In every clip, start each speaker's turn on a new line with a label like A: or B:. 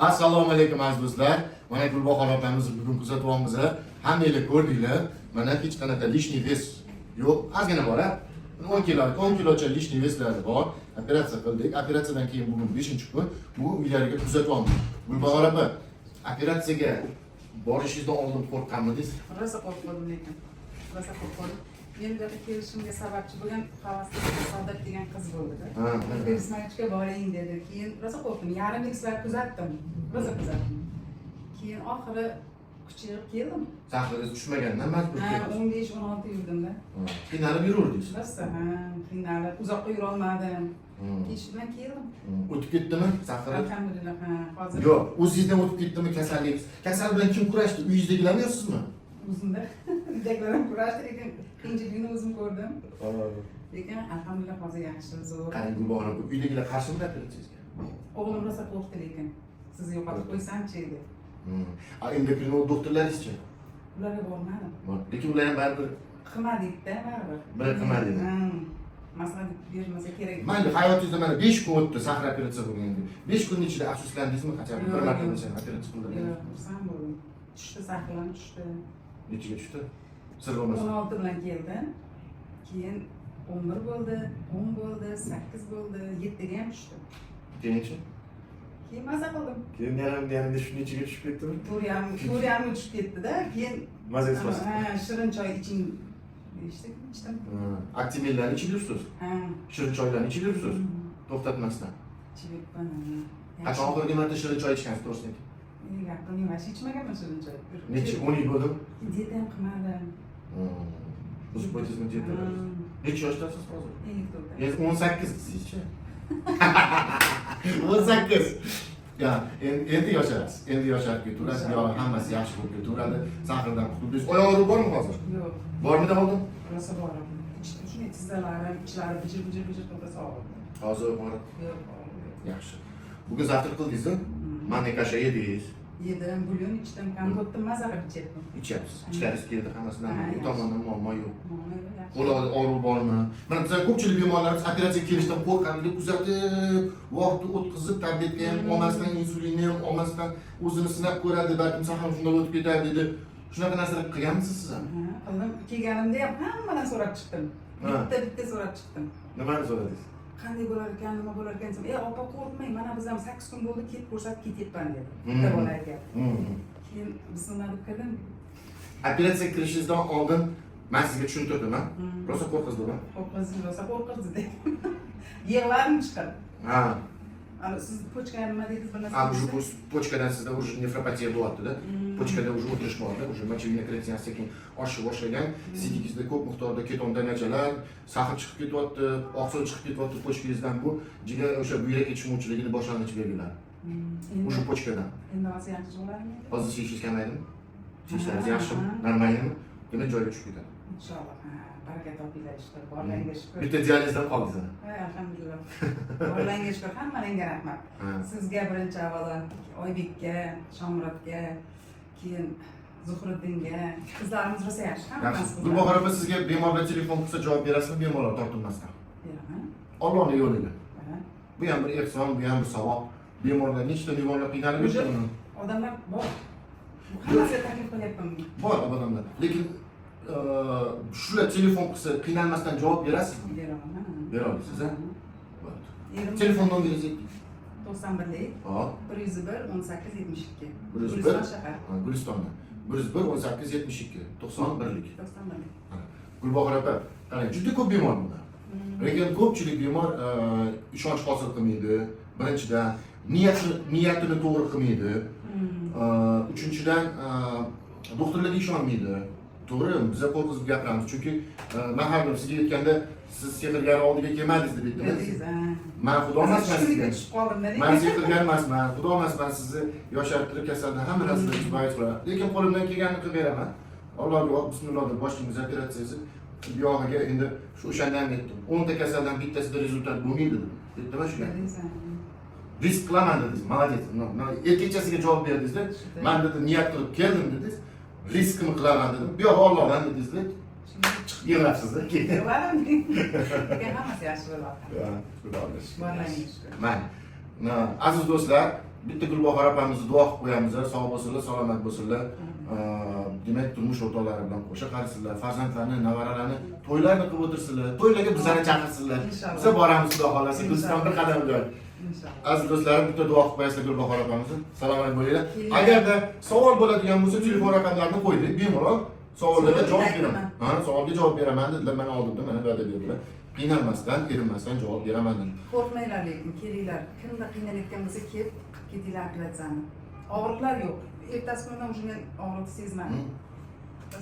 A: Assalomu alaykum aziz do'stlar. Mana Gulbahor opamizni bugun kuzatyapmiz. Hammanglar ko'rdinglar. Mana hech qanaqa lishniy ves yo'q. Ozgina bor, 10 kilocha lishniy veslari bor. Operatsiya qildik. Operatsiyadan keyin bugun 5-kun. Bu uylariga kuzatyapmiz. Gulbahor opa, operatsiyaga borishingizdan oldin qo'rqqanmidingiz?
B: Rosa qo'rqdim lekin. Rosa qo'rqdim. Men bu yerga kelishimga sababchi bo'lgan Havasli Saodat degan qiz bo'ldi-da. Ko'rsatmachiga boring dedi. Keyin rosa qo'rqdim. Yarimlik sizlar kuzatdim. Rosa kuzatdim. Keyin oxiri kuchayib keldim.
A: Sahrangiz tushmagandan majbur keldingiz.
B: 15-16 yurdim-da.
A: Qiynalib yururdingiz.
B: Rosa, qiynalib, uzoqqa yura olmadim. Kechish bilan keldim.
A: O'tib ketdimi sahra?
B: Alhamdulillah, hozir.
A: Yo'q, o'zingizdan o'tib ketdimi kasallik? Kasal bilan kim kurashdi? Uyingizdagilarmi yo'qsizmi?
B: O'zimda uydagilarim kurashdi, lekin qiyinchilikni o'zim ko'rdim. Lekin alhamdulillah hozir yaxshi, zo'r.
A: Qarang Gulbahor opa, uydagilar qarshimi operatsiyangizga?
B: O'g'lim rosa qo'rqdi lekin. Sizni yo'qotib qo'ysam-chi dedi.
A: Endokrinolog doktorlaringizchi?
B: Ularga bormadim.
A: Lekin ular ham baribir
B: Qilmadik-da baribir.
A: bir qilmadi.
B: Maslahat bermasa kerak.
A: Mayli, hayotingizda mana 5 kun o'tdi sahra operatsiya bo'lganda. 5 kunning ichida afsuslandingizmi? Qachon bir marta operatsiya qildingiz?
B: Yo'q, xursand bo'ldim. Tushdi, sahralanib tushdi.
A: Nechiga tushdi? Sir bo'lmasa.
B: 16 bilan keldi. Keyin 11 bo'ldi, 10 bo'ldi, 8 bo'ldi, 7 ga ham tushdi.
A: Keyinchi?
B: Keyin maza qildim.
A: Keyin yarimda shunday ichiga tushib ketdimi?
B: 4,5 tushib ketdi-da. Keyin
A: Mazangiz bosdi.
B: shirin choy iching deyishdi, ichdim.
A: Aktimillarni ichib yursiz? Shirin choylarni ichib yursiz? To'xtatmasdan.
B: Ichib yuribman.
A: Qachon oxirgi marta shirin choy ichgansiz to'g'risini ayting?
B: Yaqin emas, ichmaganman shirin choy.
A: Necha 10 yil bo'ldimi?
B: Dieta ham qilmadim.
A: Buzib qo'ydingizmi dieta? Necha yoshdasiz hozir?
B: 54.
A: Endi 18 sizchi? 18. Ya, endi yosharasiz. Endi yosharib ketaverasiz. Yo, hammasi yaxshi bo'lib ketaveradi. Sahrdan qutuldingiz. Oyoq og'riq bormi hozir?
B: Yo'q.
A: Bormidi oldin?
B: Rosa bor. Shunday tizzalari, ichlari bijir to'xtasa og'riydi.
A: Hozir og'riq.
B: Yo'q.
A: Yaxshi. Bugun zavtrak qildingizmi? Manniy kasha yedingiz.
B: Yedim, bulyon ichdim, kompotni maza qilib ichyapman.
A: Ichyapsiz. Ichkarisi keldi hammasidan. Bu tomondan muammo yo'q.
B: Yaxshi.
A: Qo'lida og'riq bormi? Mana bizlar ko'pchilik bemorlarimiz operatsiyaga kelishdan qo'rqadi, kuzatib, vaqtni o'tkazib, tabletka ham olmasdan, insulinni ham olmasdan o'zini sinab ko'radi, balkim ham shunday o'tib ketadi dedi. Shunaqa narsalar qilganmisiz siz ham?
B: Qildim. Kelganimda ham hammadan so'rab chiqdim. Bitta so'rab chiqdim.
A: Nimani so'radingiz?
B: Qanday bo'lar ekan, nima bo'lar ekan desam, opa qo'rqmang, mana biz ham 8 kun bo'ldi, kelib ko'rsatib ketyapman dedi. Bitta bolaga. Keyin bismillah deb kirdim.
A: Operatsiyaga kirishingizdan oldin men sizga tushuntirdim, rosa qo'rqazdimi?
B: Rosa qo'rqirdi dedi. Yig'larim chiqadi.
A: Ha.
B: Ana siz pochka nima dedingiz bir narsa?
A: Bu pochkadan sizda уже nefropatiya bo'lyapti-da. Pochkada уже o'tirish bor-da, уже mочевина kreatsiyasi sekin oshib boshlagan. Sidingizda ko'p miqdorda keton danachalar, sahr chiqib ketyapti, oqsil chiqib ketyapti pochkangizdan. Bu jigar o'sha buyrak yetishmovchiligini boshlang'ich belgilari. O'sha pochkadan.
B: Endi hozir yaxshi bo'ladimi?
A: Hozir shishingiz kamaydimi? Shishingiz yaxshimi? Normalmi? Demak joyiga tushib ketadi.
B: Inshaalloh. Baraka topinglar ishda. Borlarga shukr.
A: Bitta dializdan qoldingiz.
B: Alhamdulillah. Borlarga shukr. Hammangga rahmat. Sizga birinchi avvalo Oybekga, Shomurodga, keyin Zuhriddinga, qizlarimiz rosa yaxshi. Hammasi.
A: Gulbahor opa, sizga bemorlar telefon qilsa javob berasizmi? Bemorlar tortinmasdan.
B: Beraman.
A: Allohning yo'liga. Bu ham bir ehson, bu ham bir savob. Bemorlar nechta bemorlar qiynalib yuribdi.
B: Odamlar bor. Hammasiga taklif qilyapman.
A: Bor odamlar. Lekin shular telefon qilsa qiynalmasdan javob berasizmi?
B: Beraman.
A: Bera olasiz, ha? Telefon nomeringizni
B: 91lik 101 18 72.
A: 101
B: shahar.
A: Gulistonda. 101 18 72. 91lik.
B: 91lik.
A: Gulbahor opa, qarang, juda ko'p bemor bunda. Lekin ko'pchilik bemor ishonch hosil qilmaydi. Birinchidan niyatini to'g'ri qilmaydi. Uchinchidan doktorlarga ishonmaydi. To'g'ri, biz qo'rqib gapiramiz. Chunki men har doim sizga aytganda siz sehrgar oldiga kelmadingiz deb aytdingiz. Men xudo emasman sizga. Men sehrgar emasman. Xudo emasman sizni yoshartirib kasaldan hamma narsani himoya qilaman. Lekin qo'limdan kelganini qilib beraman. Allohga bismillah deb boshlaymiz operatsiyasi. Buyog'iga endi o'shanda ham aytdim. 10 ta kasaldan bittasida rezultat bo'lmaydi dedim. Aytdimmi shunga? Risk qilaman dedingiz. Молодец. Erkakchasiga javob berdingiz-da. Men dedi niyat qilib keldim dedingiz. Riskimi qilaman dedim. Bu yo'q Allohdan dedingiz-da. Chiqib yig'labsiz-da.
B: Yig'ladim. Hammasi yaxshi bo'lyapti.
A: Xudoga shukr.
B: Borlarga shukr.
A: Mana aziz do'stlar, bitta Gulbahor opamizni duo qilib qo'yamiz, sog' bo'lsinlar, salomat bo'lsinlar. Demak, turmush o'rtoqlari bilan qo'sha qarisizlar, farzandlarni, nevaralarini to'ylarni qilib o'tirsinlar, to'ylarga bizlarni chaqirsinlar. Biz boramiz, xudo xolasa, Guliston bir qadam bilan. Aziz do'stlarim, bitta duo qilib qo'yasizlar Gulbahor opamizni. Salomat bo'linglar. Agarda savol bo'ladigan bo'lsa, telefon raqamlarini qo'ydik, bemalol savollarga javob beraman. Savolga javob beraman dedilar, mana oldimda mana va'da berdilar. Qiynalmasdan, erinmasdan javob beraman dedim.
B: Qo'rqmanglar lekin, kelinglar. Kimda qiynalayotgan bo'lsa, kelib ketinglar operatsiyani. Og'riqlar yo'q. Ertasi kunidan уже men og'riqni sezmadim.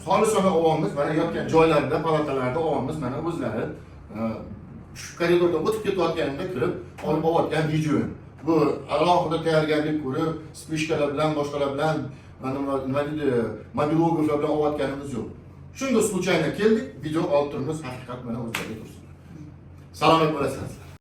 A: Xolisona ovamiz, mana yotgan joylarda, palatalarda ovamiz, mana o'zlari shu koridordan o'tib ketayotganimda kirib, olib olayotgan video. Bu alohida tayyorgarlik ko'rib, spishkalar bilan, boshqalar bilan, nima deydi, mobilograflar bilan olayotganimiz yo'q. Shunga случайно keldik, video olib turibmiz, haqiqat mana o'zlariga tursin. Salomat bo'lasizlar.